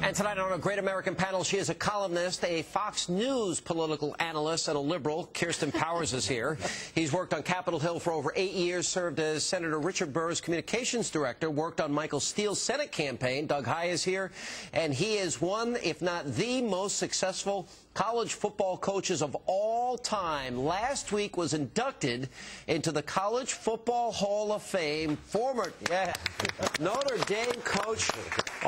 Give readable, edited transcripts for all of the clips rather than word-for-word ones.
And tonight on a Great American Panel, she is a columnist, a Fox News political analyst, and a liberal. Kirsten Powers is here. He's worked on Capitol Hill for over 8 years, served as Senator Richard Burr's communications director, worked on Michael Steele's Senate campaign. Doug Heye is here, and he is one, if not the most successful college football coaches of all time. Last week was inducted into the College Football Hall of Fame. Former Notre Dame coach,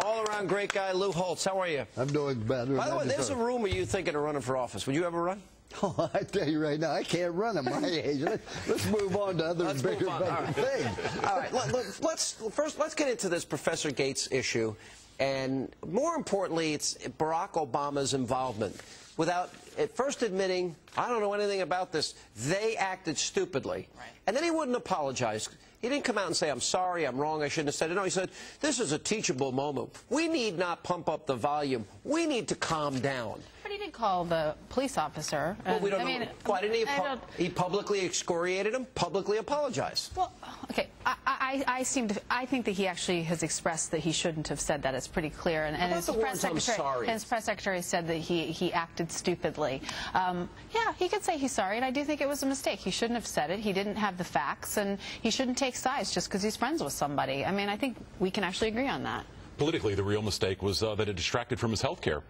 all-around great guy, Lou Holtz. How are you? I'm doing better. By the way, there's a rumor you thinking of running for office. Would you ever run? Oh, I tell you right now, I can't run at my age. Let's move on to other bigger, better things. All right, let's get into this Professor Gates issue, and more importantly, it's Barack Obama's involvement. Without at first admitting, I don't know anything about this, they acted stupidly. Right. And then he wouldn't apologize. He didn't come out and say, I'm sorry, I'm wrong, I shouldn't have said it. No, he said, this is a teachable moment. We need not pump up the volume. We need to calm down. But he did call the police officer. Well, we don't know. Why didn't he? He publicly excoriated him, publicly apologized. Well, okay. I think that he actually has expressed that he shouldn't have said that. It's pretty clear. And his press secretary said that he acted stupidly. Yeah, he could say he's sorry, and I do think it was a mistake. He shouldn't have said it. He didn't have the facts, and he shouldn't take sides just because he's friends with somebody. I mean, I think we can actually agree on that. Politically, the real mistake was that it distracted from his health care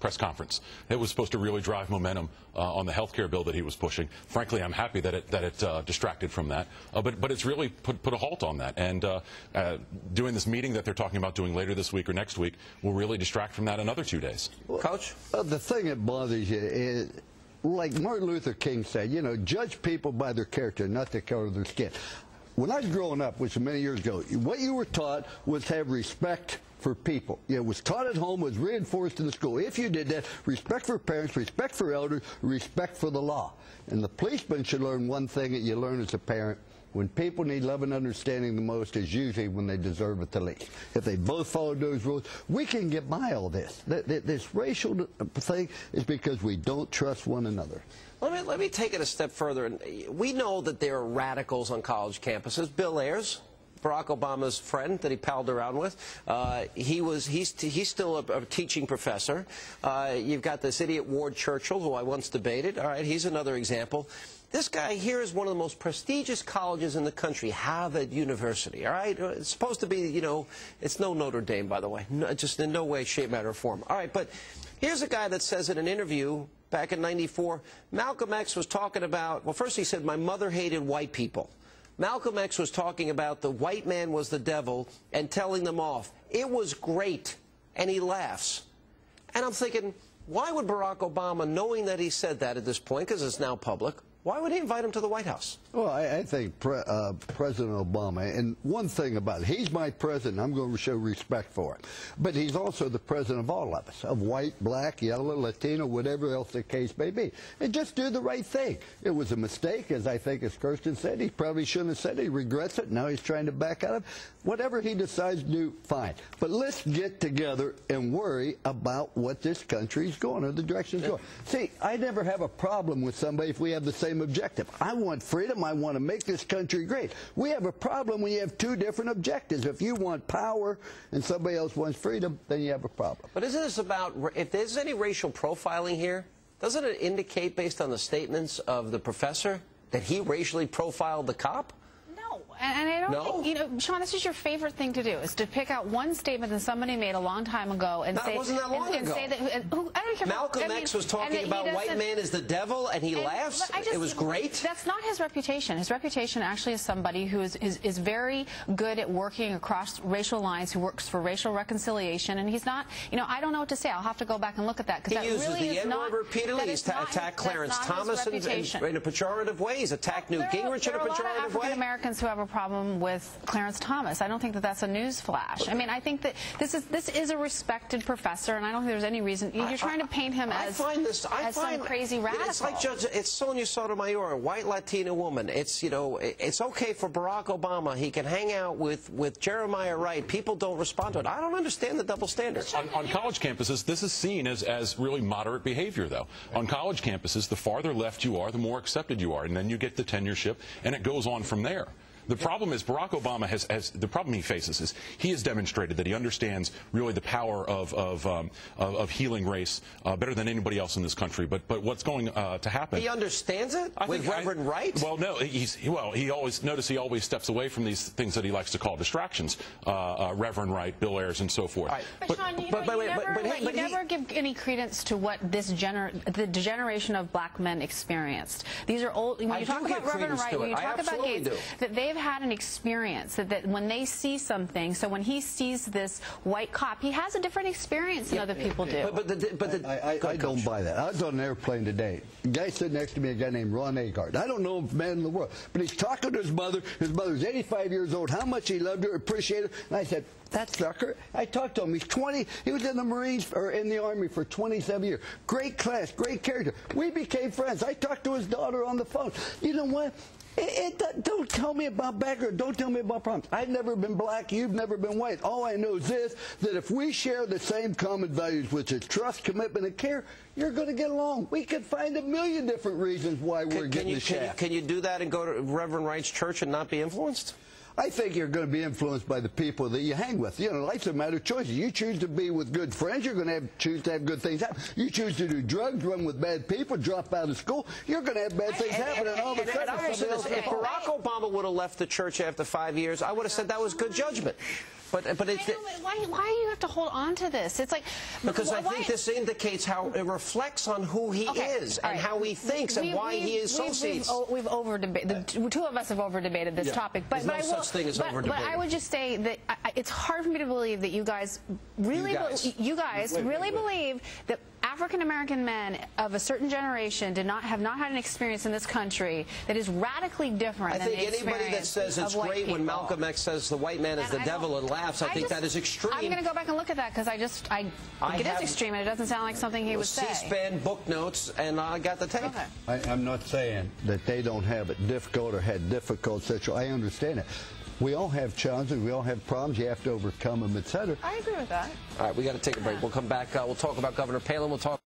press conference. It was supposed to really drive momentum on the health care bill that he was pushing. Frankly, I'm happy that it distracted from that. But it's really put a halt on that. And doing this meeting that they're talking about doing later this week or next week will really distract from that another 2 days. Coach? The thing that bothers you is, like Martin Luther King said, you know, judge people by their character, not the color of their skin. When I was growing up, which was many years ago, what you were taught was to have respect for people. It was taught at home, was reinforced in the school. If you did that, respect for parents, respect for elders, respect for the law. And the policeman should learn one thing that you learn as a parent. When people need love and understanding the most is usually when they deserve it the least. If they both followed those rules, we can get by all this. This racial thing is because we don't trust one another. Let me take it a step further. We know that there are radicals on college campuses. Bill Ayers, Barack Obama's friend that he palled around with, he's still a teaching professor. You've got this idiot Ward Churchill, who I once debated. All right, he's another example. This guy here is one of the most prestigious colleges in the country, Harvard University, all right? It's supposed to be, you know, it's no Notre Dame, by the way, just in no way, shape, matter, or form. All right, but here's a guy that says in an interview back in '94, Malcolm X was talking about, well, first he said, my mother hated white people. Malcolm X was talking about the white man was the devil and telling them off. It was great, and he laughs. And I'm thinking, why would Barack Obama, knowing that he said that at this point, because it's now public, why would he invite him to the White House? Well, I think President Obama, and one thing about it, he's my president. I'm going to show respect for it. But he's also the president of all of us, of white, black, yellow, Latino, whatever else the case may be. And just do the right thing. It was a mistake, as I think, as Kirsten said. He probably shouldn't have said it. He regrets it. Now he's trying to back out of it. Whatever he decides to do, fine. But let's get together and worry about what this country's going, or the direction it's going. See, I never have a problem with somebody if we have the same objective. I want freedom. I want to make this country great. We have a problem when you have two different objectives. If you want power and somebody else wants freedom, then you have a problem. But isn't this about, if there's any racial profiling here, doesn't it indicate, based on the statements of the professor, that he racially profiled the cop? And I don't think, you know, Sean, this is your favorite thing to do, is to pick out one statement that somebody made a long time ago and say, wasn't that long ago. Say that, I don't care. Malcolm X was talking about white man is the devil, and he laughs. It was great. That's not his reputation. His reputation actually is somebody who is very good at working across racial lines, who works for racial reconciliation, and he's not, you know, I don't know what to say. I'll have to go back and look at that, because that uses really the N-word repeatedly. He's attacked Clarence Thomas in a pejorative way. He's attacked Newt Gingrich in a pejorative way. There are a lot of African Americans who have a problem with Clarence Thomas. I don't think that that's a news flash. I mean, I think that this is a respected professor, and I don't think there's any reason you're trying to paint him as some crazy radical. It's like it's Sonia Sotomayor, a white Latina woman. It's, you know, it's okay for Barack Obama. He can hang out with Jeremiah Wright. People don't respond to it. I don't understand the double standards. On college campuses, this is seen as really moderate behavior, though. On college campuses, the farther left you are, the more accepted you are, and then you get the tenureship, and it goes on from there. The problem is Barack Obama has the problem he faces is he has demonstrated that he understands really the power of healing race better than anybody else in this country. But what's going to happen? He understands it with Reverend Wright? Well, no. He always steps away from these things that he likes to call distractions. Reverend Wright, Bill Ayers, and so forth. Right. But Sean, you never give any credence to what the generation of black men experienced. These are old. When you talk about Reverend Wright, when you talk about Gates, that they've had an experience. That when they see something, so when he sees this white cop, he has a different experience than other people do. I don't buy that. I was on an airplane today. A guy sitting next to me, a guy named Ron Agard. I don't know a man in the world, but he's talking to his mother. His mother's 85 years old. How much he loved her, appreciated her. And I said, that sucker. I talked to him. He's 20. He was in the Marines or in the Army for 27 years. Great class, great character. We became friends. I talked to his daughter on the phone. You know what? Don't tell me about background. Don't tell me about problems. I've never been black. You've never been white. All I know is this, that if we share the same common values, which is trust, commitment, and care, you're going to get along. We could find a million different reasons why we're getting the shaft. Can you do that and go to Reverend Wright's church and not be influenced? I think you're going to be influenced by the people that you hang with. You know, life's a matter of choices. You choose to be with good friends, you're going to choose to have good things happen. You choose to do drugs, run with bad people, drop out of school, you're going to have bad things happen. And all of a sudden, if Barack Obama would have left the church after 5 years, I would have said that was good judgment. But it's why do you have to hold on to this? It's like because I think this indicates how it reflects on who he is and how he thinks and why he associates. We've over-debated. The two of us have over-debated this topic. But There's no such thing as over-debating. But I would just say that it's hard for me to believe that you guys really believe that African-American men of a certain generation have not had an experience in this country that is radically different than the experience of white people. I think anybody that says it's great when Malcolm X says the white man is the devil and laughs, I think that is extreme. I'm going to go back and look at that because I think it is extreme and it doesn't sound like something he would say. C-SPAN book notes, and I got the tape. Okay. I'm not saying that they don't have it difficult or had difficult situation. I understand it. We all have challenges. We all have problems. You have to overcome them, etc. I agree with that. All right, we got to take a break. We'll come back. We'll talk about Governor Palin. We'll talk.